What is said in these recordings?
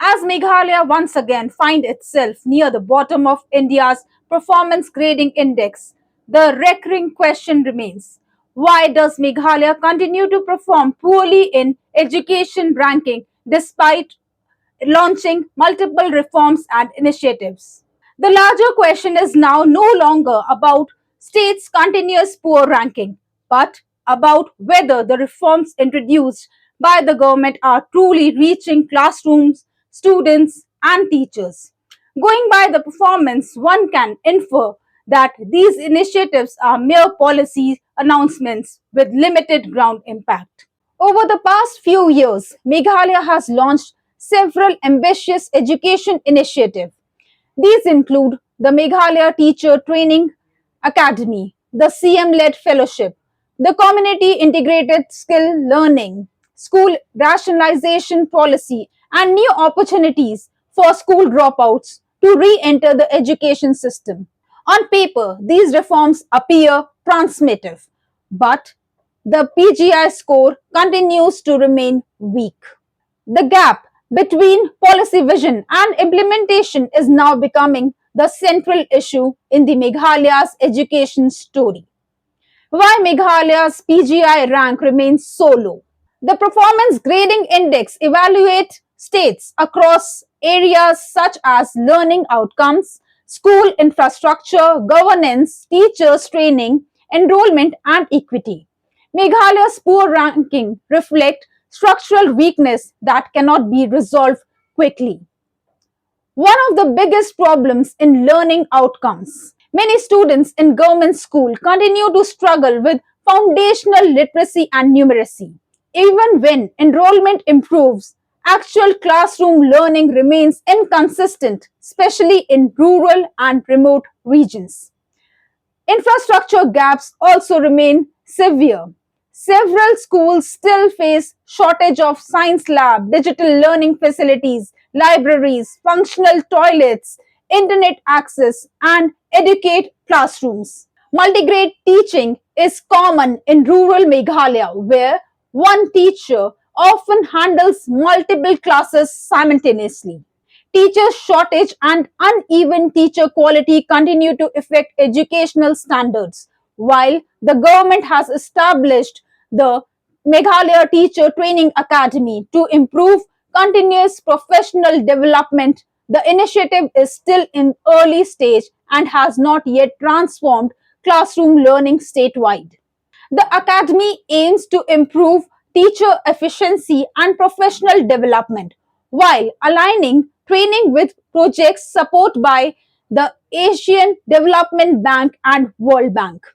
As Meghalaya once again finds itself near the bottom of India's performance grading index, the recurring question remains, why does Meghalaya continue to perform poorly in education ranking despite launching multiple reforms and initiatives? The larger question is now no longer about states' continuous poor ranking, but about whether the reforms introduced by the government are truly reaching classrooms, students, and teachers. Going by the performance, one can infer that these initiatives are mere policy announcements with limited ground impact. Over the past few years, Meghalaya has launched several ambitious education initiatives. These include the Meghalaya Teacher Training Academy, the CM-led fellowship, the Community Integrated Skill Learning, School Rationalization Policy, and new opportunities for school dropouts to re-enter the education system. On paper, these reforms appear transformative, but the PGI score continues to remain weak. The gap between policy vision and implementation is now becoming the central issue in the Meghalaya's education story. Why Meghalaya's PGI rank remains so low? The Performance Grading Index evaluates states across areas such as learning outcomes, school infrastructure, governance, teachers training, enrollment, and equity. Meghalaya's poor ranking reflect structural weakness that cannot be resolved quickly. One of the biggest problems in learning outcomes. Many students in government school continue to struggle with foundational literacy and numeracy. Even when enrollment improves, actual classroom learning remains inconsistent, especially in rural and remote regions. Infrastructure gaps also remain severe. Several schools still face shortage of science lab, digital learning facilities, libraries, functional toilets, internet access, and educate classrooms. Multigrade teaching is common in rural Meghalaya where one teacher often handles multiple classes simultaneously. Teacher shortage and uneven teacher quality continue to affect educational standards. While the government has established the Meghalaya Teacher Training Academy to improve continuous professional development, the initiative is still in early stage and has not yet transformed classroom learning statewide. The academy aims to improve teacher efficiency and professional development while aligning training with projects supported by the Asian Development Bank and World Bank.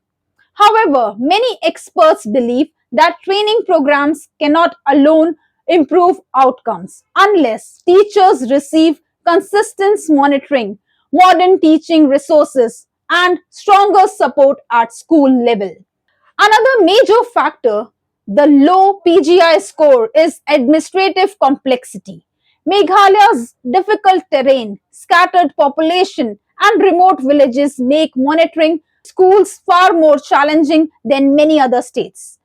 However, many experts believe that training programs cannot alone improve outcomes unless teachers receive consistent monitoring, modern teaching resources, and stronger support at school level. Another major factor, the low PGI score, is administrative complexity. Meghalaya's difficult terrain, scattered population, and remote villages make monitoring schools far more challenging than many other states.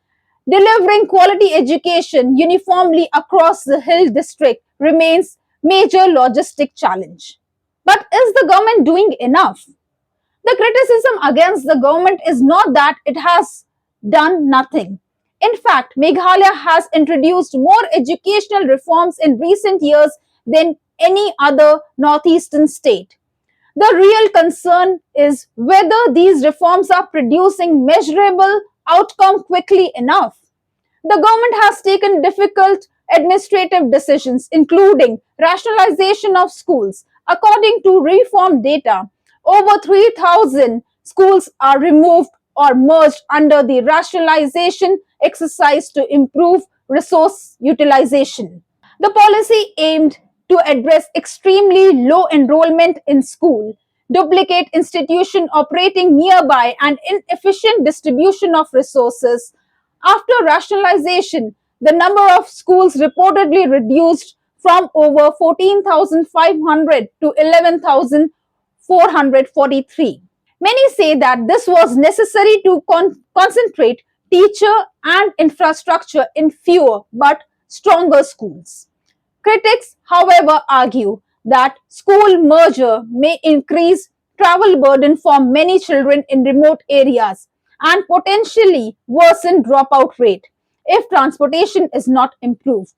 Delivering quality education uniformly across the Hill District remains major logistic challenge. But is the government doing enough? The criticism against the government is not that it has done nothing. In fact, Meghalaya has introduced more educational reforms in recent years than any other northeastern state. The real concern is whether these reforms are producing measurable outcome quickly enough. The government has taken difficult administrative decisions, including rationalization of schools. According to reform data, over 3,000 schools are removed or merged under the rationalization exercise to improve resource utilization. The policy aimed to address extremely low enrollment in school, duplicate institution operating nearby, and inefficient distribution of resources. After rationalization, the number of schools reportedly reduced from over 14,500 to 11,443. Many say that this was necessary to concentrate teacher and infrastructure in fewer but stronger schools. Critics, however, argue that school merger may increase travel burden for many children in remote areas and potentially worsen dropout rate if transportation is not improved.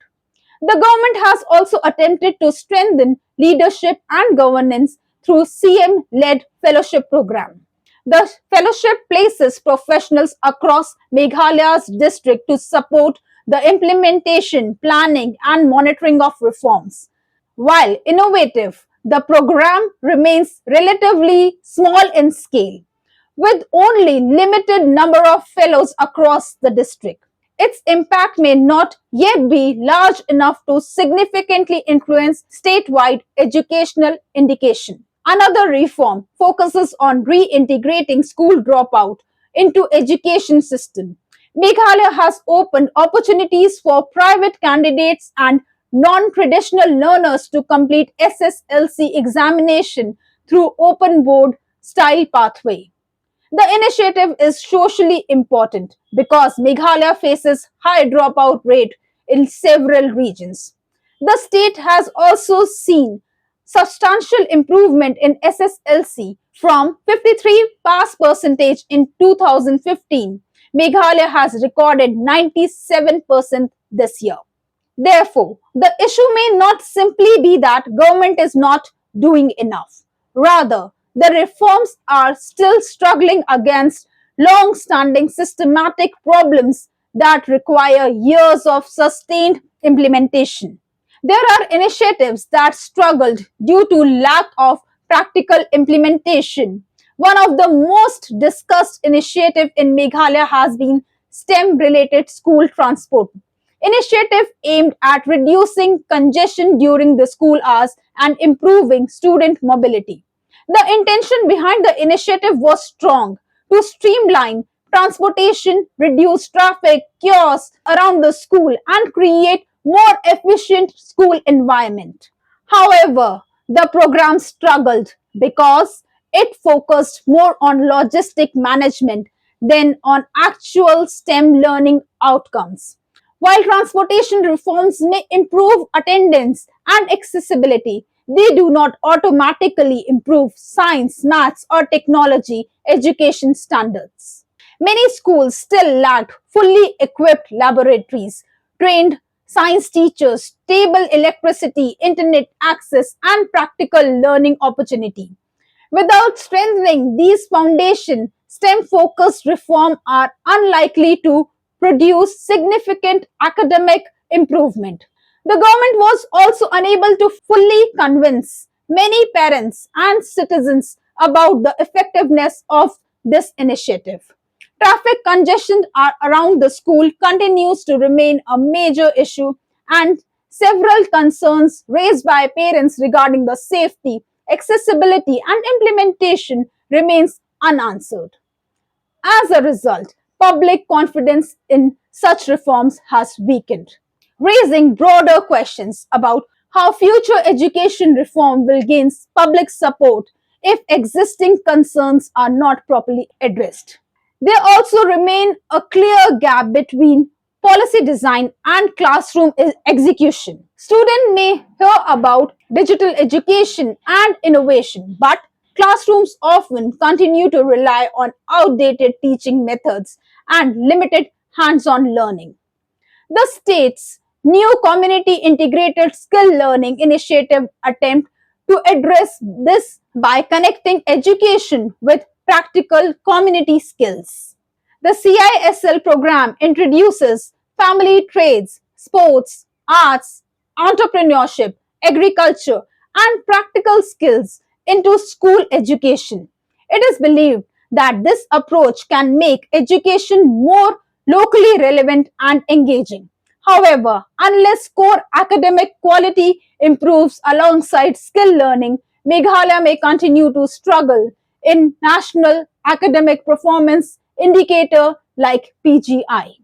The government has also attempted to strengthen leadership and governance through CM-led fellowship program. The fellowship places professionals across Meghalaya's district to support the implementation, planning and monitoring of reforms. While innovative, the program remains relatively small in scale, with only limited number of fellows across the district. Its impact may not yet be large enough to significantly influence statewide educational indication. Another reform focuses on reintegrating school dropout into education system. Meghalaya has opened opportunities for private candidates and non-traditional learners to complete SSLC examination through open board style pathway. The initiative is socially important because Meghalaya faces high dropout rate in several regions. The state has also seen substantial improvement in SSLC from 53 pass percentage in 2015. Meghalaya has recorded 97% this year. Therefore, the issue may not simply be that government is not doing enough. Rather, the reforms are still struggling against long-standing systematic problems that require years of sustained implementation. There are initiatives that struggled due to lack of practical implementation. One of the most discussed initiatives in Meghalaya has been STEM-related school transport initiative aimed at reducing congestion during the school hours and improving student mobility. The intention behind the initiative was strong to streamline transportation, reduce traffic, chaos around the school, and create more efficient school environment. However, the program struggled because it focused more on logistic management than on actual STEM learning outcomes. While transportation reforms may improve attendance and accessibility, they do not automatically improve science, maths, or technology education standards. Many schools still lacked fully equipped laboratories, trained science teachers, stable electricity, internet access, and practical learning opportunity. Without strengthening these foundations, STEM-focused reform are unlikely to produce significant academic improvement. The government was also unable to fully convince many parents and citizens about the effectiveness of this initiative. Traffic congestion around the school continues to remain a major issue, and several concerns raised by parents regarding the safety, accessibility, and implementation remains unanswered. As a result, public confidence in such reforms has weakened, raising broader questions about how future education reform will gain public support if existing concerns are not properly addressed. There also remain a clear gap between policy design and classroom execution. Students may hear about digital education and innovation, but classrooms often continue to rely on outdated teaching methods and limited hands-on learning. The state's new community integrated skill learning initiative attempt to address this by connecting education with practical community skills. The CISL program introduces family trades, sports, arts, entrepreneurship, agriculture, and practical skills into school education. It is believed that this approach can make education more locally relevant and engaging. However, unless core academic quality improves alongside skill learning, Meghalaya may continue to struggle in national academic performance indicator like PGI.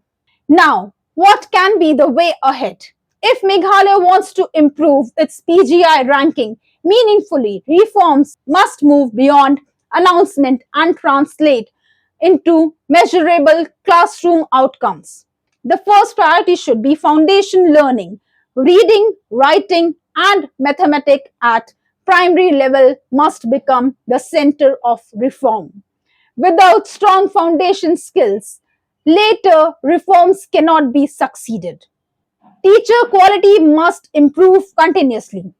Now, what can be the way ahead? If Meghalaya wants to improve its PGI ranking meaningfully, reforms must move beyond announcement and translate into measurable classroom outcomes. The first priority should be foundation learning. Reading, writing, and mathematics at primary level must become the center of reform. Without strong foundation skills, later reforms cannot be succeeded. Teacher quality must improve continuously.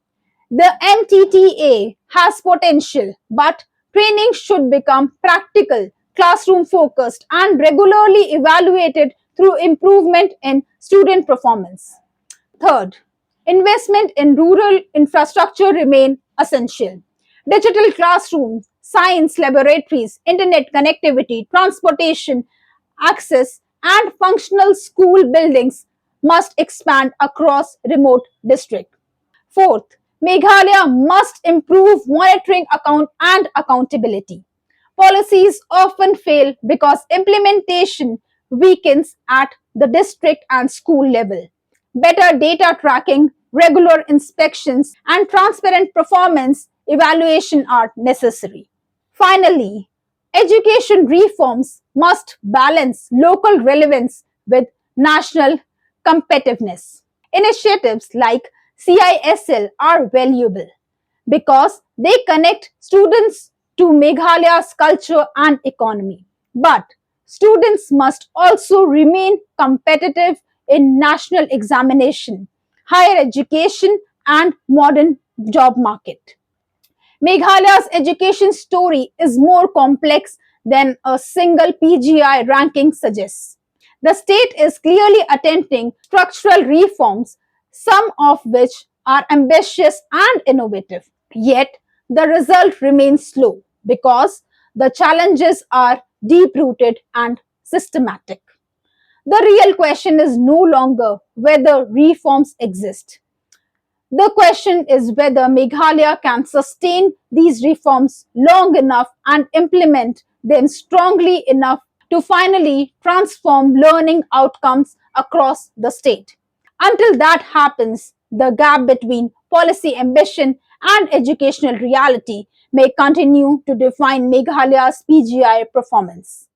The MTTA has potential, but training should become practical, classroom focused, and regularly evaluated through improvement in student performance. Third, investment in rural infrastructure remain essential. Digital classrooms, science laboratories, internet connectivity, transportation, access, and functional school buildings must expand across remote districts. Fourth, Meghalaya must improve monitoring account and accountability. Policies often fail because implementation weakens at the district and school level. Better data tracking, regular inspections, and transparent performance evaluation are necessary. Finally, education reforms must balance local relevance with national competitiveness. Initiatives like CISL are valuable because they connect students to Meghalaya's culture and economy. But students must also remain competitive in national examination, higher education, and modern job market. Meghalaya's education story is more complex than a single PGI ranking suggests. The state is clearly attempting structural reforms, some of which are ambitious and innovative. Yet, the result remains slow because the challenges are deep rooted and systematic. The real question is no longer whether reforms exist. The question is whether Meghalaya can sustain these reforms long enough and implement them strongly enough to finally transform learning outcomes across the state. Until that happens, the gap between policy ambition and educational reality may continue to define Meghalaya's PGI performance.